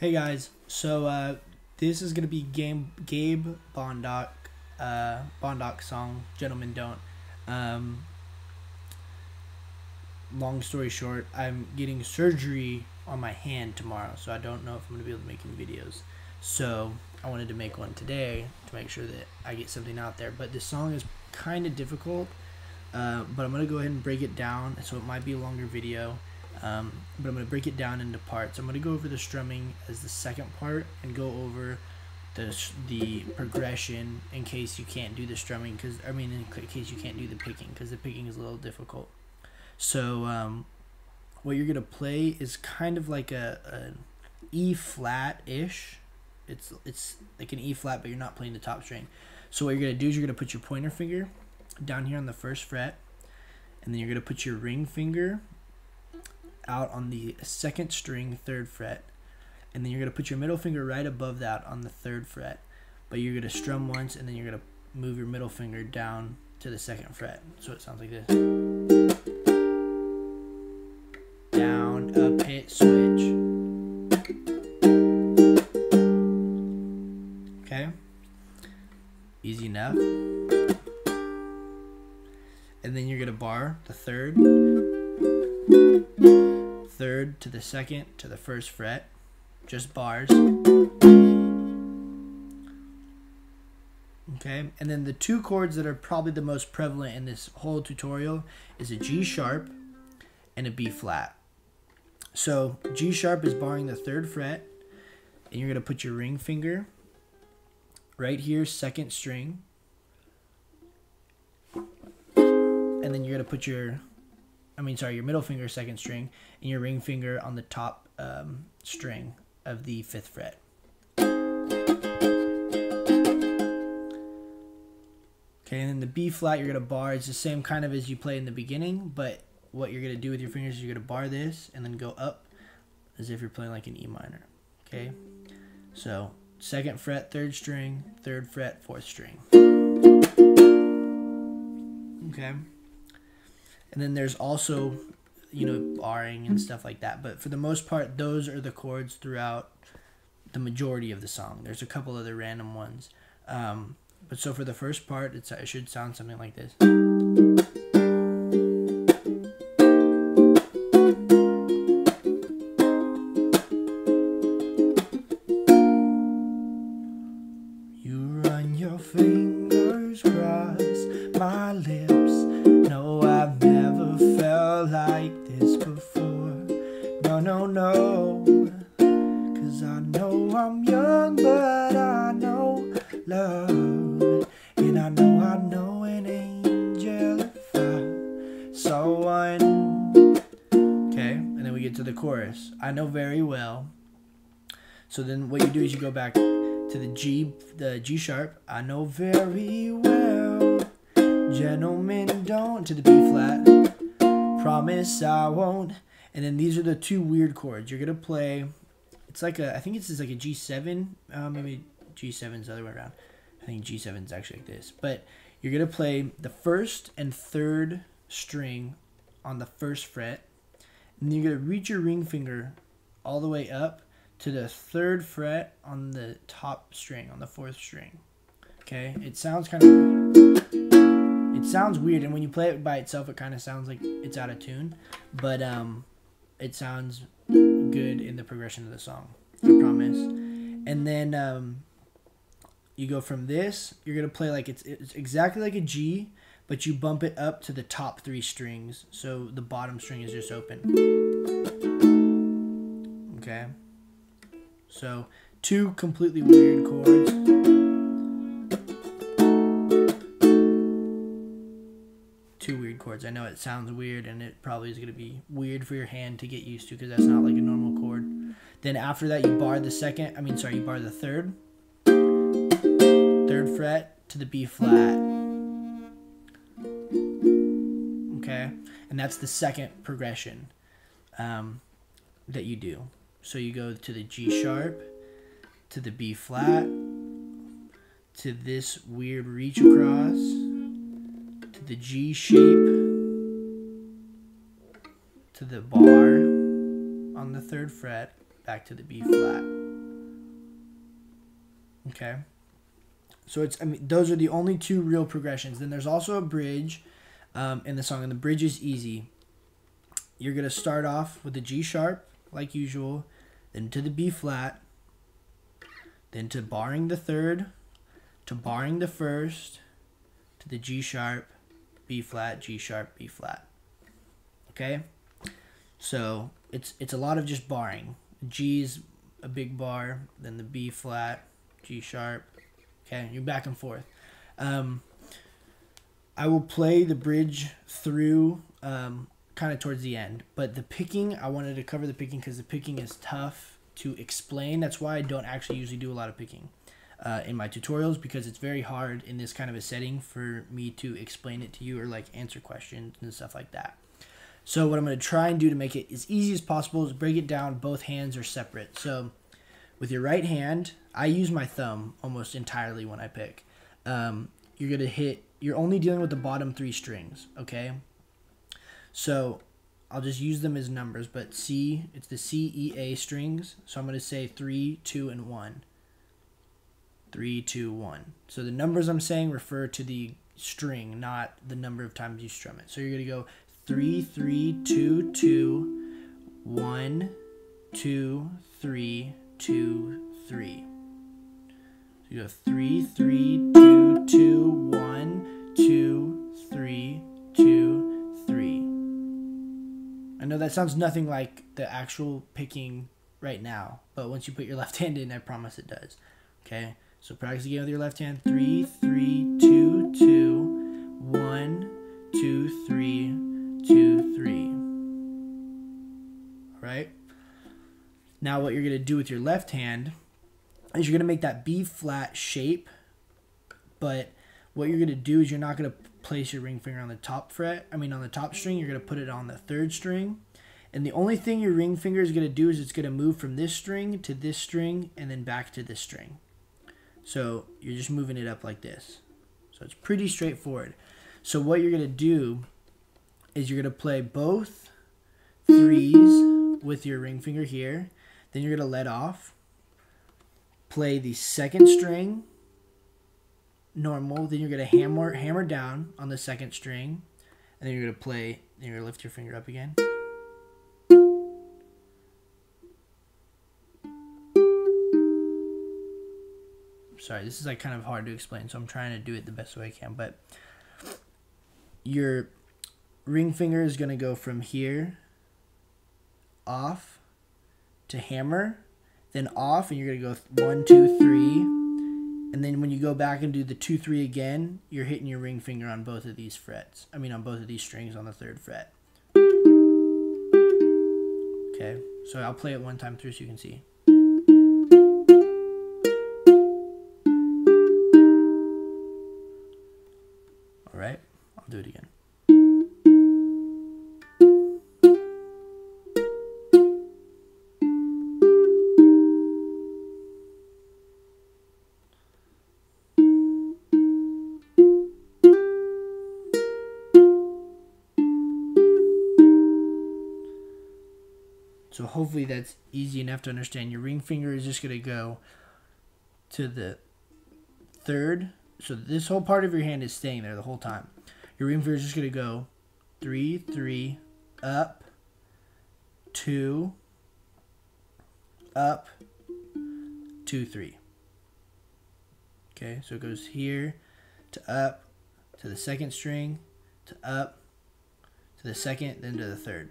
Hey guys, so this is gonna be Gabe Bondoc, Bondoc song "Gentlemen Don't." Long story short, I'm getting surgery on my hand tomorrow, so I don't know if I'm gonna be able to make any videos. So I wanted to make one today to make sure that I get something out there. But this song is kind of difficult, but I'm gonna go ahead and break it down, so it might be a longer video. But I'm going to break it down into parts. I'm going to go over the strumming as the second part and go over the progression in case you can't do the strumming, in case you can't do the picking, because the picking is a little difficult. So what you're going to play is kind of like a E flat-ish. It's like an E flat, but you're not playing the top string. So what you're going to do is you're going to put your pointer finger down here on the first fret, and then you're going to put your ring finger out on the second string, third fret, and then you're going to put your middle finger right above that on the third fret, but you're going to strum once, and then you're going to move your middle finger down to the second fret, so it sounds like this: down, up, hit, switch. Okay, easy enough. And then you're going to bar the third to the second to the first fret, just bars. Okay, and then the two chords that are probably the most prevalent in this whole tutorial is a G sharp and a B flat. So G sharp is barring the third fret, and you're going to put your ring finger right here, second string, and then you're going to put your middle finger, second string, and your ring finger on the top string of the fifth fret. Okay, and then the B flat you're going to bar. It's the same kind of as you play in the beginning, but what you're going to do with your fingers is you're going to bar this and then go up as if you're playing like an E minor. Okay, so second fret, third string, third fret, fourth string. Okay. And then there's also, barring and stuff like that. But for the most part, those are the chords throughout the majority of the song. There's a couple other random ones. But so for the first part, it should sound something like this. You run your fingers across my lips. No, I've never felt like this before. No, 'cause I know I'm young, but I know love, and I know an angel if I saw one. Okay, and then we get to the chorus. I know very well. So then what you do is you go back to the G sharp. I know very well. Gentlemen don't, to the B flat. Promise I won't. And then these are the two weird chords you're gonna play. It's like I think it's just like a G7. Maybe G7's the other way around. I think G7's actually like this. But you're gonna play the first and third string on the first fret, and then you're gonna reach your ring finger all the way up to the third fret on the top string, on the fourth string. Okay, it sounds weird, and when you play it by itself, it kind of sounds like it's out of tune, but it sounds good in the progression of the song, I promise. And then you go from this, you're gonna play like it's exactly like a G, but you bump it up to the top three strings, so the bottom string is just open. Okay, so two completely weird chords. Weird chords. I know it sounds weird, and it probably is going to be weird for your hand to get used to, because that's not like a normal chord. Then after that, you bar the you bar the third fret to the B flat. Okay, and that's the second progression that you do. So you go to the G sharp, to the B flat, to this weird reach across, the G shape, to the bar on the third fret, back to the B flat. Okay. So it's, I mean, those are the only two real progressions. Then there's also a bridge in the song, and the bridge is easy. You're going to start off with the G sharp, like usual, then to the B flat, then to barring the third, to barring the first, to the G sharp, B flat, G sharp, B flat. Okay? So it's a lot of just barring. G's a big bar, then the B flat, G sharp. Okay, you're back and forth. I will play the bridge through kind of towards the end, but the picking, I wanted to cover the picking because the picking is tough to explain. That's why I don't actually usually do a lot of picking in my tutorials, because it's very hard in this kind of a setting for me to explain it to you or like answer questions and stuff like that. So what I'm going to try and do to make it as easy as possible is break it down. Both hands are separate. So with your right hand, I use my thumb almost entirely when I pick. You're going to hit, you're only dealing with the bottom three strings, okay? So I'll just use them as numbers, but C, it's the C, E, A strings. So I'm going to say 3, 2, and 1. 3, 2, 1. So the numbers I'm saying refer to the string, not the number of times you strum it. So you're going to go 3, 3, 2, 2, 1, 2, 3, 2, 3. So you go 3, 3, 2, 2, 1, 2, 3, 2, 3. I know that sounds nothing like the actual picking right now, but once you put your left hand in, I promise it does. Okay, so practice again with your left hand. 3, 3, 2, 2, 1, 2, 3, 2, 3. All right. Now what you're going to do with your left hand is you're going to make that B flat shape, but what you're going to do is you're not going to place your ring finger on the top fret. I mean on the top string, you're going to put it on the third string. And the only thing your ring finger is going to do is it's going to move from this string to this string and then back to this string. So you're just moving it up like this. So it's pretty straightforward. So what you're going to do is you're going to play both threes with your ring finger here. Then you're going to let off. Play the second string normal. Then you're going to hammer down on the second string. And then you're going to play, then you're going to lift your finger up again. Sorry, this is like kind of hard to explain, so I'm trying to do it the best way I can. But your ring finger is going to go from here off to hammer, then off, and you're going to go 1, 2, 3. And then when you go back and do the 2, 3 again, you're hitting your ring finger on both of these frets. I mean on both of these strings on the third fret. Okay, so I'll play it one time through so you can see. Alright, I'll do it again. So hopefully that's easy enough to understand. Your ring finger is just going to go to the third. So this whole part of your hand is staying there the whole time. Your ring finger is just going to go 3, 3, up, 2, up, 2, 3. Okay, so it goes here to up, to the second string, to up, to the second, then to the third.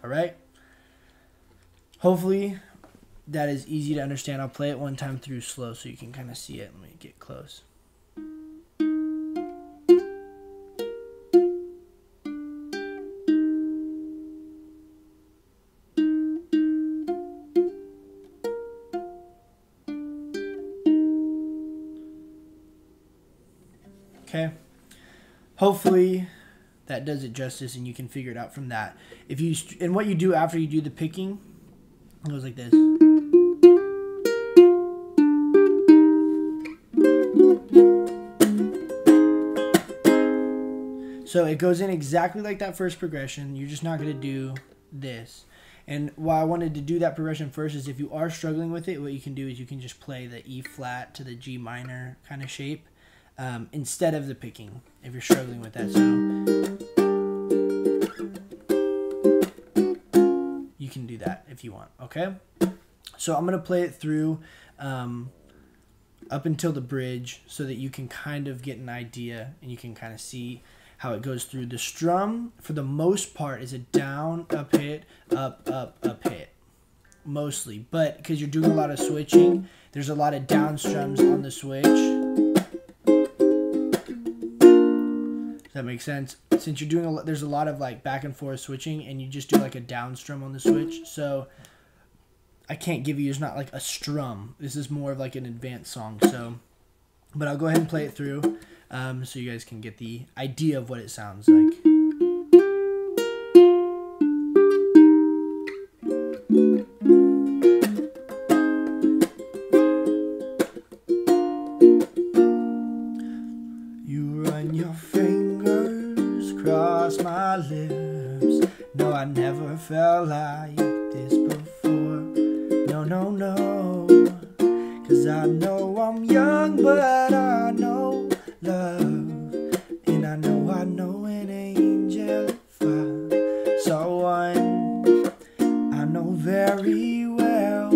All right? Hopefully that is easy to understand. I'll play it one time through slow so you can kind of see it. Let me get close. Okay. Hopefully that does it justice and you can figure it out from that. If you and what you do after you do the picking, it goes like this. So it goes in exactly like that first progression. You're just not going to do this. And why I wanted to do that progression first is if you are struggling with it, what you can do is you can just play the E flat to the G minor kind of shape instead of the picking if you're struggling with that. So you can do that if you want, okay? So I'm going to play it through up until the bridge so that you can kind of get an idea and you can kind of see how it goes through. The strum, for the most part, is a down, up hit, up, up hit, mostly. But because you're doing a lot of switching, there's a lot of down strums on the switch. Does that make sense? Since you're doing there's a lot of like back and forth switching, and you just do like a down strum on the switch. So I can't give you, there's not like a strum. This is more of like an advanced song. So, but I'll go ahead and play it through. So you guys can get the idea of what it sounds like. You run your fingers across my lips. No, I never felt like this before. No, no, no. 'Cause I know I'm young, but I know love, and I know an angel if I saw one. I know very well,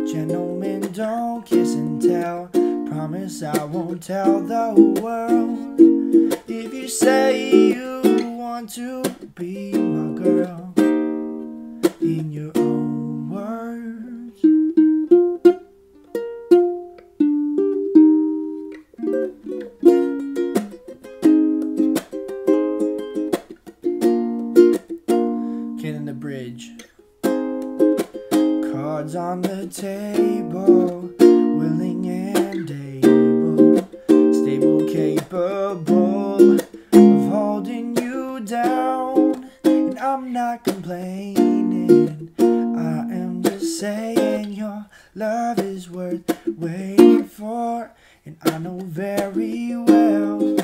gentlemen don't kiss and tell. Promise I won't tell the world. If you say you want to be my girl, in your own words. Bridge. Cards on the table, willing and able, stable, capable of holding you down. And I'm not complaining, I am just saying your love is worth waiting for. And I know very well,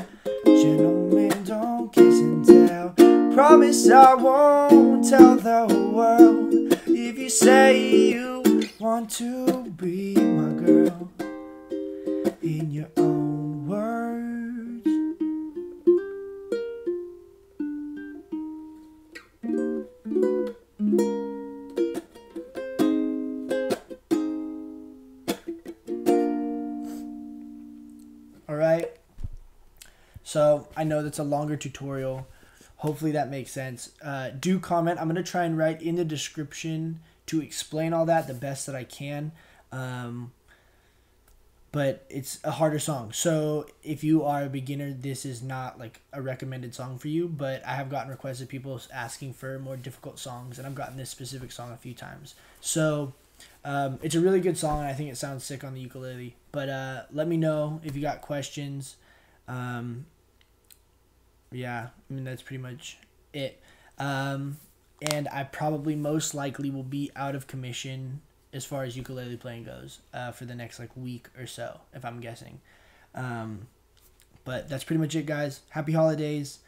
gentlemen don't kiss and tell. Promise I won't tell the world. If you say you want to be my girl, in your own words. Alright, so I know that's a longer tutorial. Hopefully that makes sense. Do comment. I'm going to try and write in the description to explain all that the best that I can. But it's a harder song. So if you are a beginner, this is not like a recommended song for you. But I have gotten requests of people asking for more difficult songs, and I've gotten this specific song a few times. So it's a really good song, and I think it sounds sick on the ukulele. But let me know if you got questions. Yeah, I mean, that's pretty much it. And I probably most likely will be out of commission as far as ukulele playing goes for the next like week or so, if I'm guessing. But that's pretty much it, guys. Happy holidays.